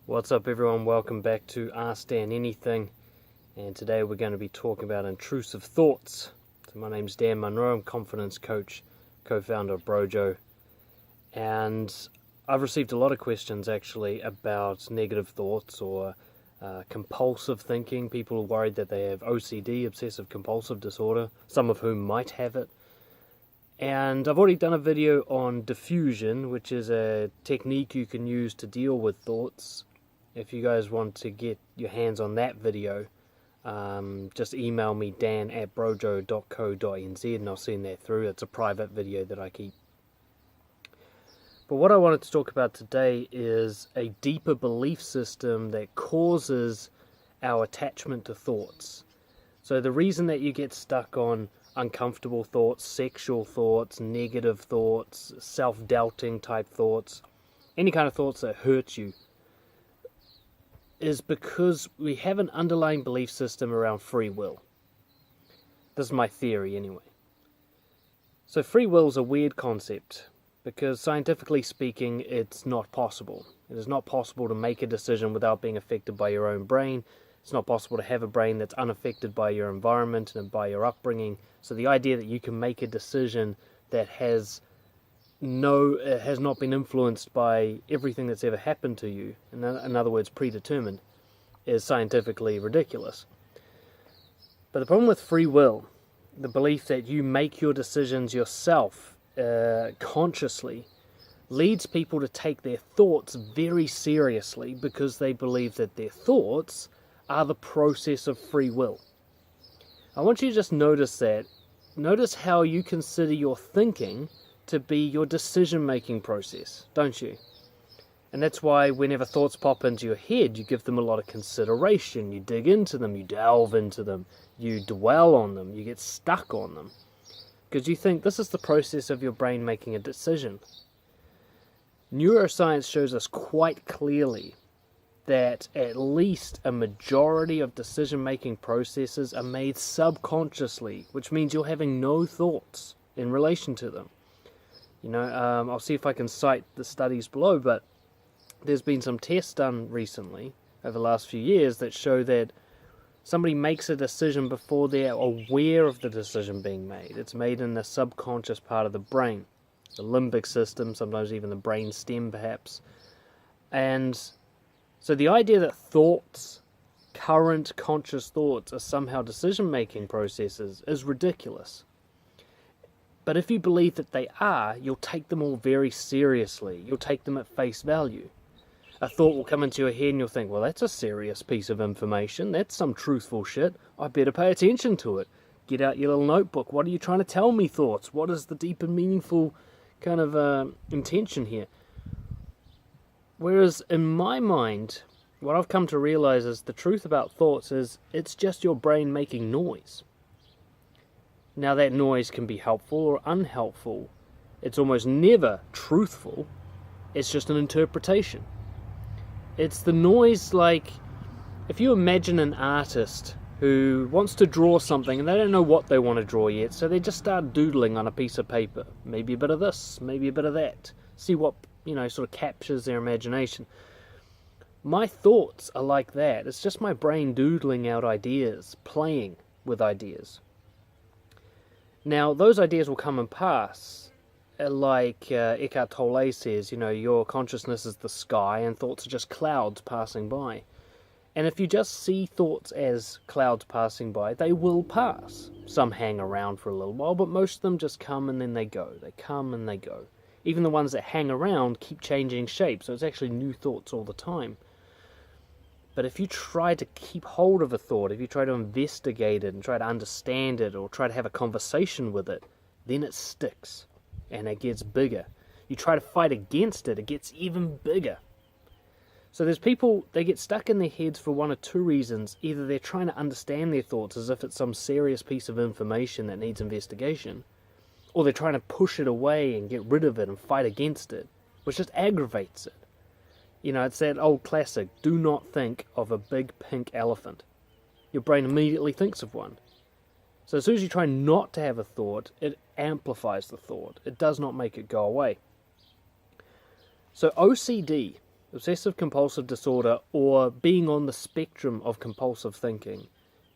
What's up everyone, welcome back to Ask Dan Anything, and today we're going to be talking about intrusive thoughts. So my name's Dan Munro, I'm confidence coach, co-founder of Brojo, and I've received a lot of questions actually about negative thoughts or compulsive thinking. People are worried that they have OCD, obsessive compulsive disorder, some of whom might have it. And I've already done a video on diffusion, which is a technique you can use to deal with thoughts. If you guys want to get your hands on that video, just email me dan@brojo.co.nz and I'll send that through. It's a private video that I keep. But what I wanted to talk about today is a deeper belief system that causes our attachment to thoughts. So the reason that you get stuck on uncomfortable thoughts, sexual thoughts, negative thoughts, self-doubting type thoughts, any kind of thoughts that hurt you, is because we have an underlying belief system around free will. This is my theory anyway. So free will is a weird concept because scientifically speaking it's not possible. It is not possible to make a decision without being affected by your own brain. It's not possible to have a brain that's unaffected by your environment and by your upbringing. So the idea that you can make a decision that has not been influenced by everything that's ever happened to you, in other words predetermined, is scientifically ridiculous. But the problem with free will, the belief that you make your decisions yourself consciously, leads people to take their thoughts very seriously because they believe that their thoughts are the process of free will. I want you to just notice that. Notice how you consider your thinking to be your decision-making process, don't you? And that's why whenever thoughts pop into your head, you give them a lot of consideration, you dig into them, you delve into them, you dwell on them, you get stuck on them. Because you think this is the process of your brain making a decision. Neuroscience shows us quite clearly that at least a majority of decision-making processes are made subconsciously, which means you're having no thoughts in relation to them. I'll see if I can cite the studies below, but there's been some tests done recently, over the last few years, that show that somebody makes a decision before they're aware of the decision being made. It's made in the subconscious part of the brain, the limbic system, sometimes even the brain stem perhaps. And so the idea that thoughts, current conscious thoughts, are somehow decision-making processes is ridiculous. But if you believe that they are, you'll take them all very seriously. You'll take them at face value. A thought will come into your head and you'll think, well, that's a serious piece of information. That's some truthful shit. I better pay attention to it. Get out your little notebook. What are you trying to tell me, thoughts? What is the deep and meaningful kind of intention here? Whereas in my mind, what I've come to realize is the truth about thoughts is it's just your brain making noise. Now that noise can be helpful or unhelpful. It's almost never truthful. It's just an interpretation. It's the noise, like if you imagine an artist who wants to draw something and they don't know what they want to draw yet, so they just start doodling on a piece of paper. Maybe a bit of this, maybe a bit of that. See what sort of captures their imagination. My thoughts are like that. It's just my brain doodling out ideas, playing with ideas. Now, those ideas will come and pass. Like Eckhart Tolle says, your consciousness is the sky and thoughts are just clouds passing by. And if you just see thoughts as clouds passing by, they will pass. Some hang around for a little while, but most of them just come and then they go. They come and they go. Even the ones that hang around keep changing shape, so it's actually new thoughts all the time. But if you try to keep hold of a thought, if you try to investigate it and try to understand it or try to have a conversation with it, then it sticks and it gets bigger. You try to fight against it, it gets even bigger. So there's people, they get stuck in their heads for one of two reasons. Either they're trying to understand their thoughts as if it's some serious piece of information that needs investigation, or they're trying to push it away and get rid of it and fight against it, which just aggravates it. It's that old classic, do not think of a big pink elephant. Your brain immediately thinks of one. So as soon as you try not to have a thought, it amplifies the thought. It does not make it go away. So OCD Obsessive compulsive disorder, or being on the spectrum of compulsive thinking,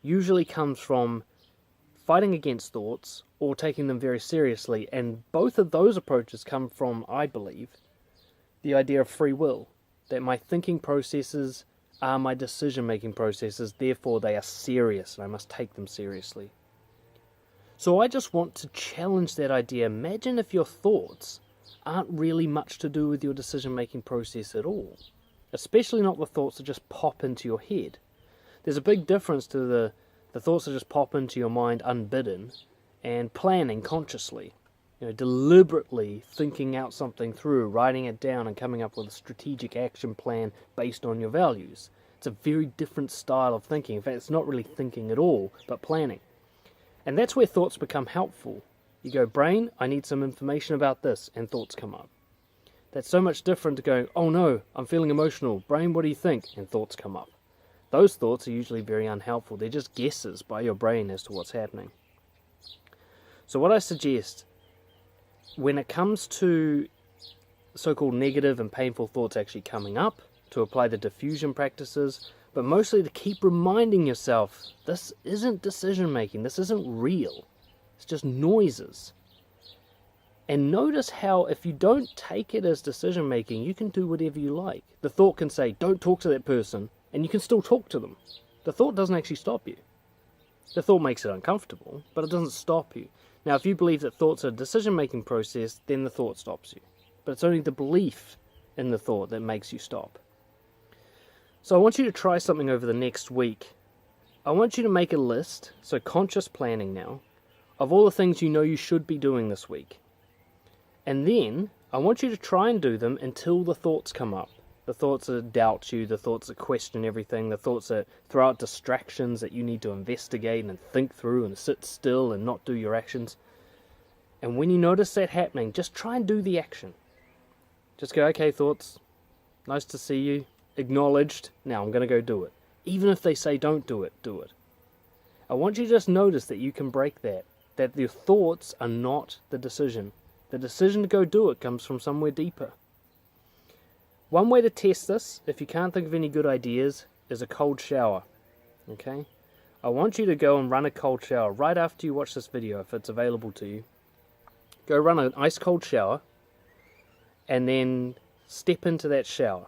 usually comes from fighting against thoughts or taking them very seriously, and both of those approaches come from, I believe, the idea of free will, that my thinking processes are my decision-making processes, therefore they are serious and I must take them seriously. So I just want to challenge that idea. Imagine if your thoughts aren't really much to do with your decision-making process at all, especially not the thoughts that just pop into your head. There's a big difference to the thoughts that just pop into your mind unbidden and planning consciously, deliberately thinking out something through, writing it down and coming up with a strategic action plan based on your values. It's a very different style of thinking. In fact, it's not really thinking at all, but planning. And that's where thoughts become helpful. You go, brain, I need some information about this, and thoughts come up. That's so much different to going, oh no, I'm feeling emotional. Brain, what do you think? And thoughts come up. Those thoughts are usually very unhelpful. They're just guesses by your brain as to what's happening. So what I suggest, when it comes to so-called negative and painful thoughts actually coming up, to apply the diffusion practices, but mostly to keep reminding yourself, this isn't decision-making, this isn't real. It's just noises. And notice how if you don't take it as decision-making, you can do whatever you like. The thought can say, don't talk to that person, and you can still talk to them. The thought doesn't actually stop you. The thought makes it uncomfortable, but it doesn't stop you. Now, if you believe that thoughts are a decision-making process, then the thought stops you. But it's only the belief in the thought that makes you stop. So I want you to try something over the next week. I want you to make a list, so conscious planning now, of all the things you know you should be doing this week. And then I want you to try and do them until the thoughts come up. The thoughts that doubt you, the thoughts that question everything, the thoughts that throw out distractions that you need to investigate and think through and sit still and not do your actions. And when you notice that happening, just try and do the action. Just go, okay, thoughts, nice to see you, acknowledged, now I'm going to go do it. Even if they say don't do it, do it. I want you to just notice that you can break that your thoughts are not the decision. The decision to go do it comes from somewhere deeper. One way to test this, if you can't think of any good ideas, is a cold shower. Okay? I want you to go and run a cold shower right after you watch this video, if it's available to you. Go run an ice cold shower, and then step into that shower.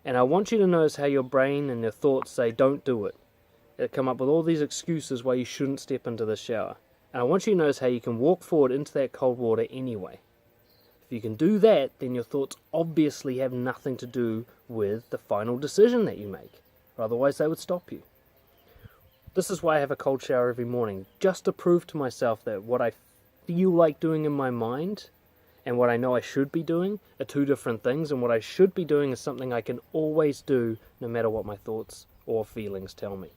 And I want you to notice how your brain and your thoughts say, don't do it. It'll come up with all these excuses why you shouldn't step into the shower. And I want you to notice how you can walk forward into that cold water anyway. If you can do that, then your thoughts obviously have nothing to do with the final decision that you make. Or otherwise they would stop you. This is why I have a cold shower every morning, just to prove to myself that what I feel like doing in my mind and what I know I should be doing are two different things, and what I should be doing is something I can always do no matter what my thoughts or feelings tell me.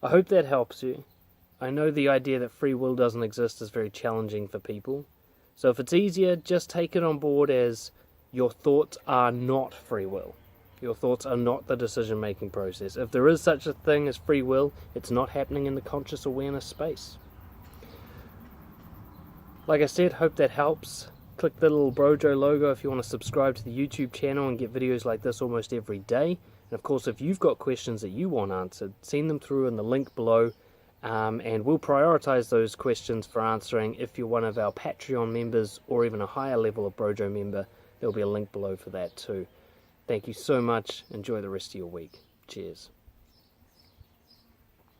I hope that helps you. I know the idea that free will doesn't exist is very challenging for people. So if it's easier, just take it on board as your thoughts are not free will. Your thoughts are not the decision-making process. If there is such a thing as free will, it's not happening in the conscious awareness space. Like I said, hope that helps. Click the little Brojo logo if you want to subscribe to the YouTube channel and get videos like this almost every day. And of course, if you've got questions that you want answered, send them through in the link below. And we'll prioritize those questions for answering if you're one of our Patreon members or even a higher level of Brojo member. There'll be a link below for that too. Thank you so much. Enjoy the rest of your week. Cheers.